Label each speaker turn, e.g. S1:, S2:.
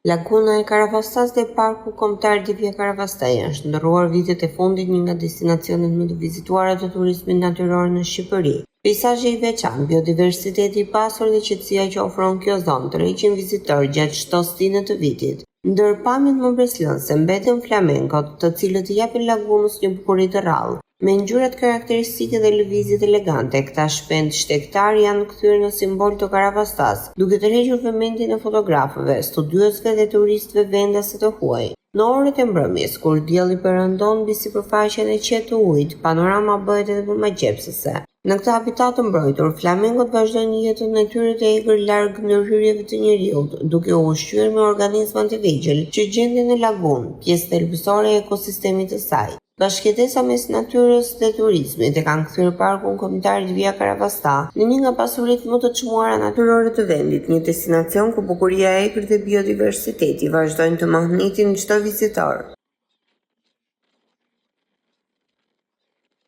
S1: Laguna e Karavastas dhe Parku Kombëtar Divja Karavastaj është ndërruar vitet e fundit një nga destinacionet më të vizituara të turizmit natyror në Shqipëri. Peizazhi i veçantë, biodiversiteti i pasur dhe qetësia që ofron kjo zonë tërheqin vizitorë gjatë çdo stine të vitit. Ndër pamjet më breslënse mbeten flamenkot, të cilët i japin lagunës një bukuri të rrallë. Me ngjyrat karakteristike dhe lëvizjet elegante, këta shpend shtektar janë kthyer në simbol të Karavastas, duke tërhequr vëmendjen e fotografëve, studiosëve dhe turistëve vendase të huaj. Në orët e mbrëmjes, kur dielli perëndon mbi sipërfaqen e qetë të ujit, panorama bëhet edhe më magjepsëse. Në këtë habitat të mbrojtur, flamengot vazhdojnë jetën e tyre të egër larg ndërhyrjeve të njeriut, duke u ushqyer me organizma të vegjël që gjenden në lagunë, pjesë thelbësore e ekosistemit të saj. Bashkëtesa mes natyrës dhe turizmit e kanë kthyer Parkun Kombëtar Divja Karavasta në një nga pasuritë më të çmuara natyrore të vendit, një destinacion ku bukuria e egër dhe biodiversiteti vazhdojnë të magnetin çdo vizitor.